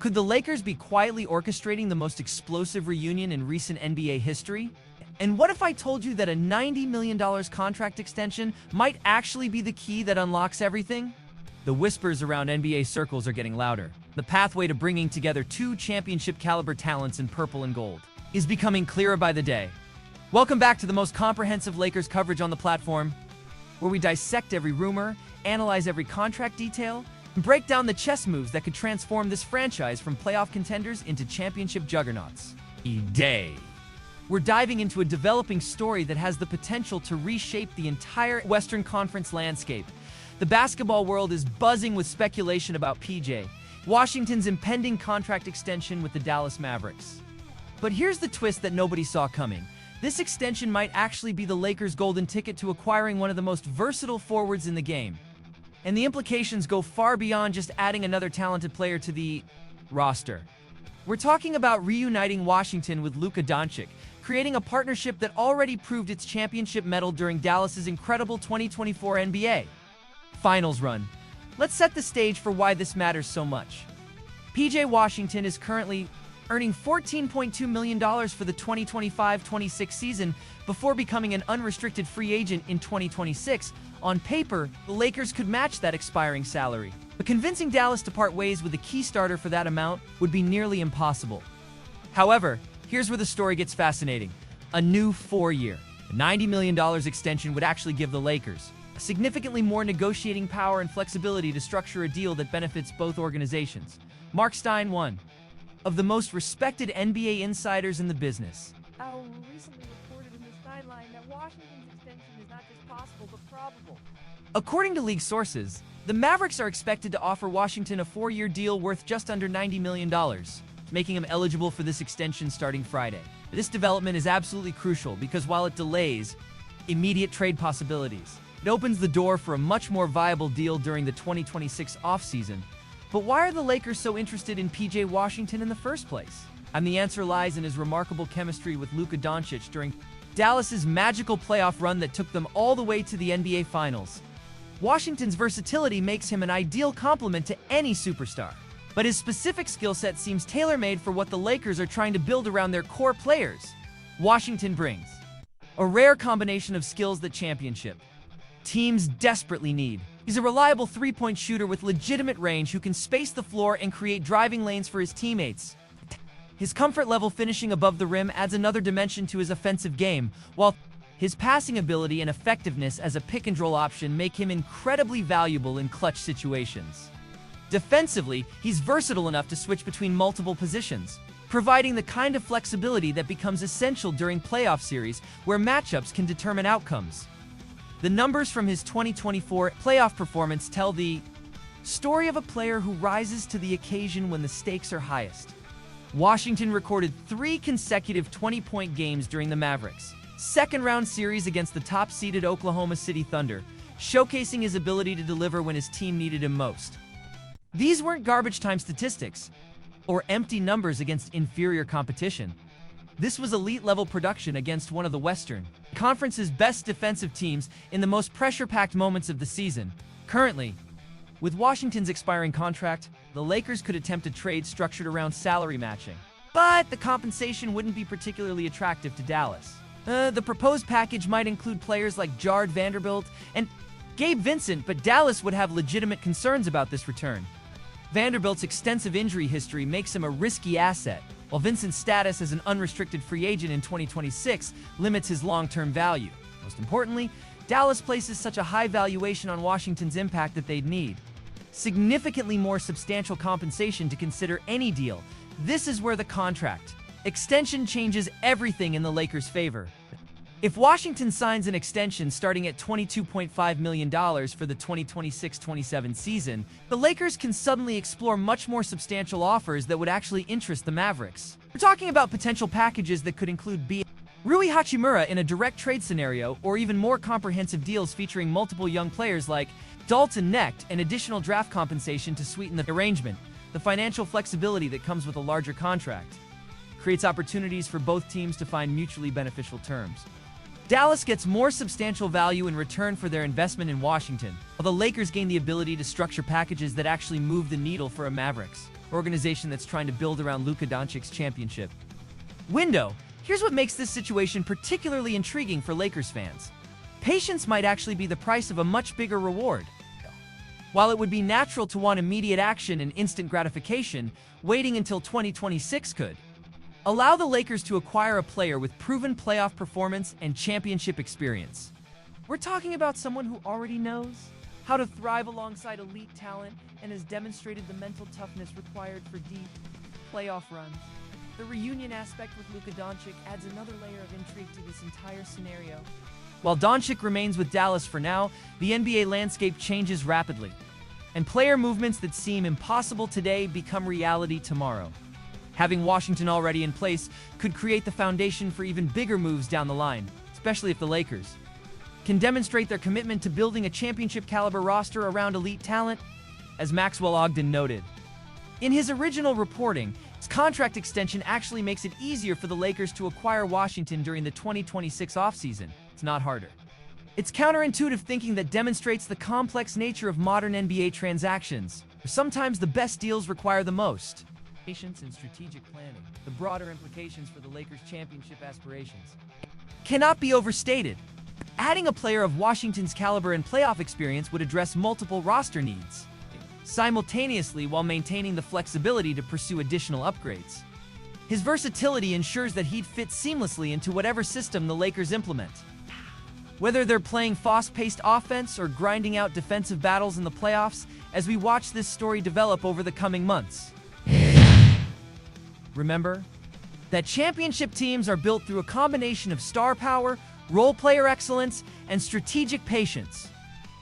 Could the Lakers be quietly orchestrating the most explosive reunion in recent NBA history? And what if I told you that a $90 million contract extension might actually be the key that unlocks everything? The whispers around NBA circles are getting louder. The pathway to bringing together two championship-caliber talents in purple and gold is becoming clearer by the day. Welcome back to the most comprehensive Lakers coverage on the platform, where we dissect every rumor, analyze every contract detail, and break down the chess moves that could transform this franchise from playoff contenders into championship juggernauts. We're diving into a developing story that has the potential to reshape the entire Western Conference landscape. The basketball world is buzzing with speculation about PJ Washington's impending contract extension with the Dallas Mavericks. But here's the twist that nobody saw coming. This extension might actually be the Lakers' golden ticket to acquiring one of the most versatile forwards in the game. And the implications go far beyond just adding another talented player to the roster. We're talking about reuniting Washington with Luka Doncic, creating a partnership that already proved its championship mettle during Dallas's incredible 2024 NBA Finals run. Let's set the stage for why this matters so much. PJ Washington is currently earning $14.2 million for the 2025-26 season before becoming an unrestricted free agent in 2026. On paper, the Lakers could match that expiring salary, but convincing Dallas to part ways with a key starter for that amount would be nearly impossible. However, here's where the story gets fascinating. A new 4-year, $90 million extension would actually give the Lakers significantly more negotiating power and flexibility to structure a deal that benefits both organizations. Mark Stein, one of the most respected NBA insiders in the business, recently reported in the sideline that Washington's extension is not just possible but probable. According to league sources, the Mavericks are expected to offer Washington a 4-year deal worth just under $90 million, making him eligible for this extension starting Friday. This development is absolutely crucial because while it delays immediate trade possibilities, it opens the door for a much more viable deal during the 2026 offseason. But why are the Lakers so interested in PJ Washington in the first place? And the answer lies in his remarkable chemistry with Luka Doncic during Dallas's magical playoff run that took them all the way to the NBA Finals. Washington's versatility makes him an ideal complement to any superstar, but his specific skill set seems tailor-made for what the Lakers are trying to build around their core players. Washington brings a rare combination of skills that championship teams desperately need. He's a reliable three-point shooter with legitimate range who can space the floor and create driving lanes for his teammates. His comfort level finishing above the rim adds another dimension to his offensive game, while his passing ability and effectiveness as a pick-and-roll option make him incredibly valuable in clutch situations. Defensively, he's versatile enough to switch between multiple positions, providing the kind of flexibility that becomes essential during playoff series where matchups can determine outcomes. The numbers from his 2024 playoff performance tell the story of a player who rises to the occasion when the stakes are highest. Washington recorded 3 consecutive 20-point games during the Mavericks' second-round series against the top-seeded Oklahoma City Thunder, showcasing his ability to deliver when his team needed him most. These weren't garbage-time statistics or empty numbers against inferior competition. This was elite-level production against one of the Western Conference's best defensive teams in the most pressure-packed moments of the season. Currently, with Washington's expiring contract, the Lakers could attempt a trade structured around salary matching, but the compensation wouldn't be particularly attractive to Dallas. The proposed package might include players like Jared Vanderbilt and Gabe Vincent, but Dallas would have legitimate concerns about this return. Vanderbilt's extensive injury history makes him a risky asset, while Vincent's status as an unrestricted free agent in 2026 limits his long-term value. Most importantly, Dallas places such a high valuation on Washington's impact that they'd need significantly more substantial compensation to consider any deal. This is where the contract extension changes everything in the Lakers' favor. If Washington signs an extension starting at $22.5 million for the 2026-27 season, the Lakers can suddenly explore much more substantial offers that would actually interest the Mavericks. We're talking about potential packages that could include Rui Hachimura in a direct trade scenario, or even more comprehensive deals featuring multiple young players like Dalton Knecht and additional draft compensation to sweeten the arrangement. The financial flexibility that comes with a larger contract creates opportunities for both teams to find mutually beneficial terms. Dallas gets more substantial value in return for their investment in Washington, while the Lakers gain the ability to structure packages that actually move the needle for a Mavericks. organization that's trying to build around Luka Doncic's championship window. Here's what makes this situation particularly intriguing for Lakers fans. Patience might actually be the price of a much bigger reward. While it would be natural to want immediate action and instant gratification, waiting until 2026 could allow the Lakers to acquire a player with proven playoff performance and championship experience. We're talking about someone who already knows how to thrive alongside elite talent and has demonstrated the mental toughness required for deep playoff runs. The reunion aspect with Luka Doncic adds another layer of intrigue to this entire scenario. While Doncic remains with Dallas for now, the NBA landscape changes rapidly, and player movements that seem impossible today become reality tomorrow. Having Washington already in place could create the foundation for even bigger moves down the line, especially if the Lakers can demonstrate their commitment to building a championship-caliber roster around elite talent, as Maxwell Ogden noted. In his original reporting, his contract extension actually makes it easier for the Lakers to acquire Washington during the 2026 offseason. It's not harder. It's counterintuitive thinking that demonstrates the complex nature of modern NBA transactions, where sometimes the best deals require the most patience and strategic planning. The broader implications for the Lakers' championship aspirations cannot be overstated. Adding a player of Washington's caliber and playoff experience would address multiple roster needs, simultaneously while maintaining the flexibility to pursue additional upgrades. His versatility ensures that he'd fit seamlessly into whatever system the Lakers implement. Whether they're playing fast-paced offense or grinding out defensive battles in the playoffs, as we watch this story develop over the coming months. Remember that championship teams are built through a combination of star power, role player excellence, and strategic patience.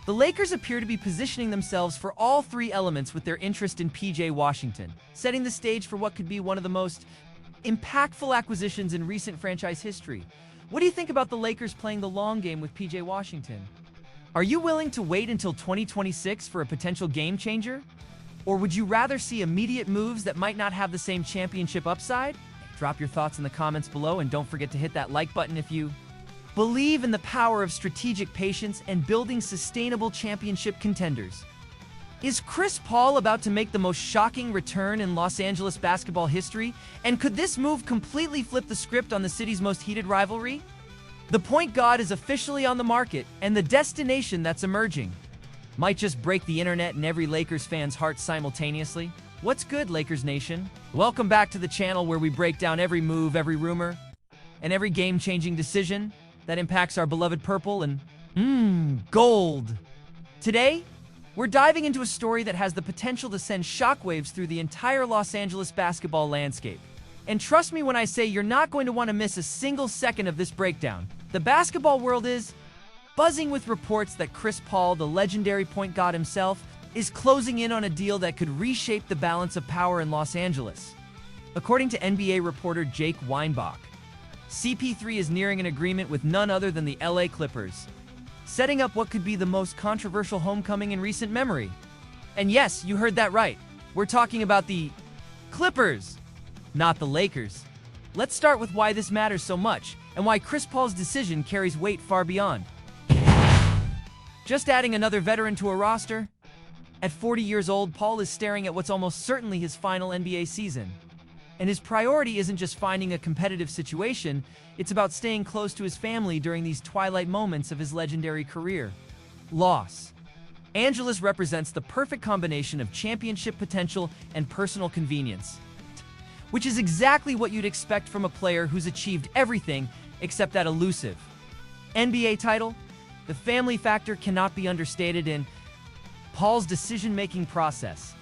The Lakers appear to be positioning themselves for all three elements with their interest in PJ Washington, setting the stage for what could be one of the most impactful acquisitions in recent franchise history. What do you think about the Lakers playing the long game with PJ Washington? Are you willing to wait until 2026 for a potential game changer? Or would you rather see immediate moves that might not have the same championship upside? Drop your thoughts in the comments below, and don't forget to hit that like button if you believe in the power of strategic patience and building sustainable championship contenders. Is Chris Paul about to make the most shocking return in Los Angeles basketball history? And could this move completely flip the script on the city's most heated rivalry? The point guard is officially on the market, and the destination that's emerging might just break the internet and every Lakers fan's heart simultaneously. What's good, Lakers Nation? Welcome back to the channel where we break down every move, every rumor, and every game-changing decision that impacts our beloved purple and gold. Today, we're diving into a story that has the potential to send shockwaves through the entire Los Angeles basketball landscape. And trust me when I say you're not going to want to miss a single second of this breakdown. The basketball world is buzzing with reports that Chris Paul, the legendary point guard himself, is closing in on a deal that could reshape the balance of power in Los Angeles. According to NBA reporter Jake Weinbach, CP3 is nearing an agreement with none other than the LA Clippers, setting up what could be the most controversial homecoming in recent memory. And yes, you heard that right. We're talking about the Clippers, not the Lakers. Let's start with why this matters so much, and why Chris Paul's decision carries weight far beyond just adding another veteran to a roster. At 40 years old, Paul is staring at what's almost certainly his final NBA season. And his priority isn't just finding a competitive situation, it's about staying close to his family during these twilight moments of his legendary career. Los Angeles represents the perfect combination of championship potential and personal convenience, which is exactly what you'd expect from a player who's achieved everything except that elusive NBA title. The family factor cannot be understated in Paul's decision-making process.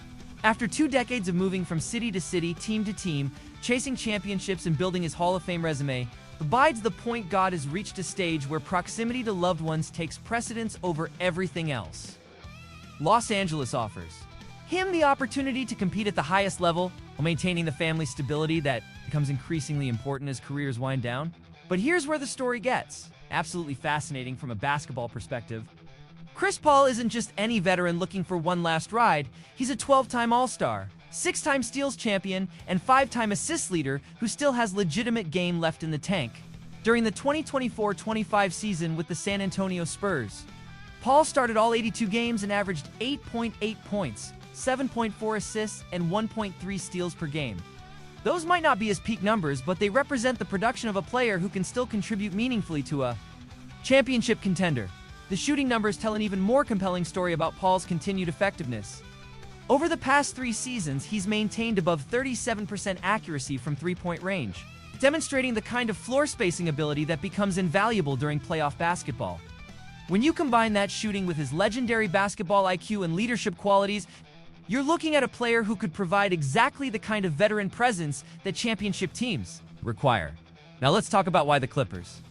After 2 decades of moving from city to city, team to team, chasing championships and building his Hall of Fame resume, the point guard has reached a stage where proximity to loved ones takes precedence over everything else. Los Angeles offers him the opportunity to compete at the highest level while maintaining the family stability that becomes increasingly important as careers wind down. But here's where the story gets absolutely fascinating from a basketball perspective. Chris Paul isn't just any veteran looking for one last ride. He's a 12-time All-Star, 6-time steals champion, and 5-time assist leader who still has legitimate game left in the tank. During the 2024-25 season with the San Antonio Spurs, Paul started all 82 games and averaged 8.8 points, 7.4 assists, and 1.3 steals per game. Those might not be his peak numbers, but they represent the production of a player who can still contribute meaningfully to a championship contender. The shooting numbers tell an even more compelling story about Paul's continued effectiveness. Over the past 3 seasons, he's maintained above 37% accuracy from three-point range, demonstrating the kind of floor spacing ability that becomes invaluable during playoff basketball. When you combine that shooting with his legendary basketball IQ and leadership qualities, you're looking at a player who could provide exactly the kind of veteran presence that championship teams require. Now let's talk about why the Clippers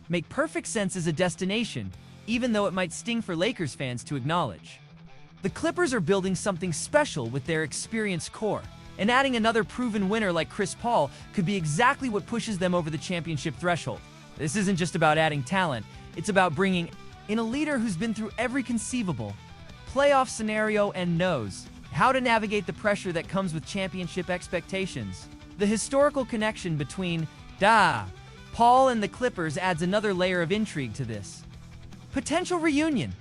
make perfect sense as a destination, even though it might sting for Lakers fans to acknowledge. The Clippers are building something special with their experienced core, and adding another proven winner like Chris Paul could be exactly what pushes them over the championship threshold. This isn't just about adding talent, it's about bringing in a leader who's been through every conceivable playoff scenario and knows how to navigate the pressure that comes with championship expectations. The historical connection between Paul and the Clippers adds another layer of intrigue to this potential reunion.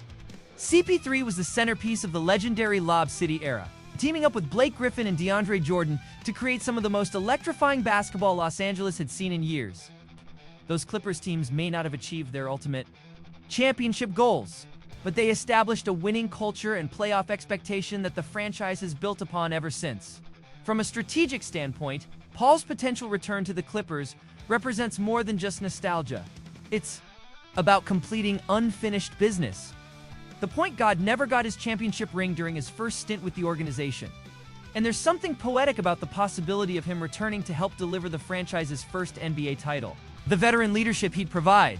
CP3 was the centerpiece of the legendary Lob City era, teaming up with Blake Griffin and DeAndre Jordan to create some of the most electrifying basketball Los Angeles had seen in years. Those Clippers teams may not have achieved their ultimate championship goals, but they established a winning culture and playoff expectation that the franchise has built upon ever since. From a strategic standpoint, Paul's potential return to the Clippers represents more than just nostalgia. It's about completing unfinished business. The point guard never got his championship ring during his first stint with the organization, and there's something poetic about the possibility of him returning to help deliver the franchise's first NBA title. The veteran leadership he'd provide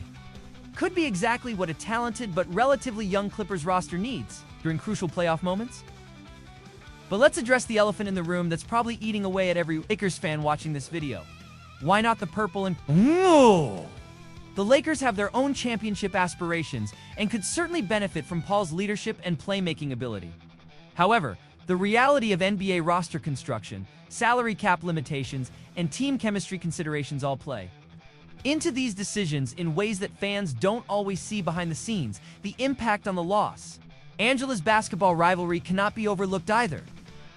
could be exactly what a talented but relatively young Clippers roster needs during crucial playoff moments. But let's address the elephant in the room that's probably eating away at every Lakers fan watching this video. Why not the purple and... The Lakers have their own championship aspirations and could certainly benefit from Paul's leadership and playmaking ability. However, the reality of NBA roster construction, salary cap limitations, and team chemistry considerations all play into these decisions in ways that fans don't always see behind the scenes. The impact on the Los Angeles basketball rivalry cannot be overlooked either.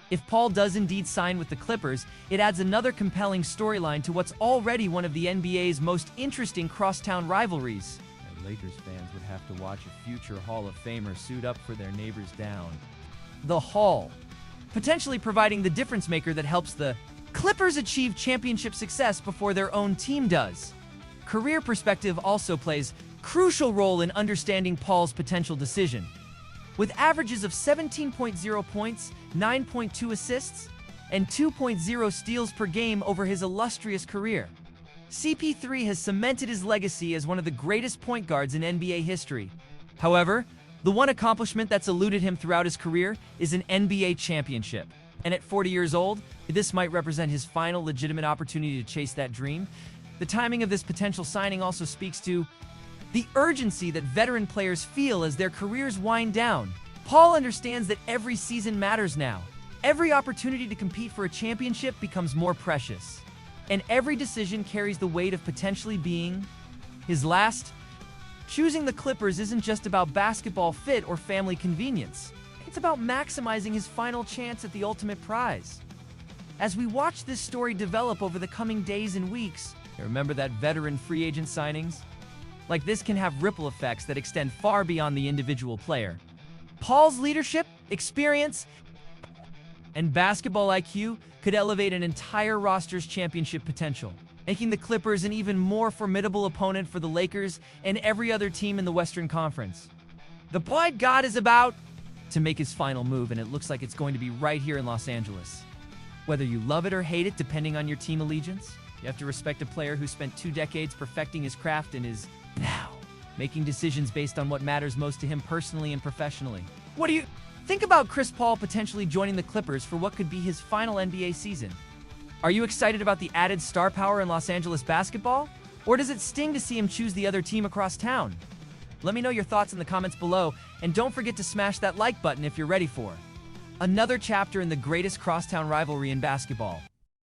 If Paul does indeed sign with the Clippers, it adds another compelling storyline to what's already one of the NBA's most interesting crosstown rivalries. Lakers fans would have to watch a future Hall of Famer suit up for their neighbors down. The Hall, potentially providing the difference maker that helps the Clippers achieve championship success before their own team does. Career perspective also plays a crucial role in understanding Paul's potential decision. With averages of 17.0 points, 9.2 assists, and 2.0 steals per game over his illustrious career, CP3 has cemented his legacy as one of the greatest point guards in NBA history. However, the one accomplishment that's eluded him throughout his career is an NBA championship. And at 40 years old, this might represent his final legitimate opportunity to chase that dream. The timing of this potential signing also speaks to the urgency that veteran players feel as their careers wind down. Paul understands that every season matters now. Every opportunity to compete for a championship becomes more precious, and every decision carries the weight of potentially being his last. Choosing the Clippers isn't just about basketball fit or family convenience. It's about maximizing his final chance at the ultimate prize. As we watch this story develop over the coming days and weeks, remember that veteran free agent signings like this can have ripple effects that extend far beyond the individual player. Paul's leadership, experience, and basketball IQ could elevate an entire roster's championship potential, making the Clippers an even more formidable opponent for the Lakers and every other team in the Western Conference. The point guard is about to make his final move, and it looks like it's going to be right here in Los Angeles. Whether you love it or hate it, depending on your team allegiance, you have to respect a player who spent 2 decades perfecting his craft and is now making decisions based on what matters most to him personally and professionally. What do you think about Chris Paul potentially joining the Clippers for what could be his final NBA season? Are you excited about the added star power in Los Angeles basketball? Or does it sting to see him choose the other team across town? Let me know your thoughts in the comments below, and don't forget to smash that like button if you're ready for another chapter in the greatest crosstown rivalry in basketball.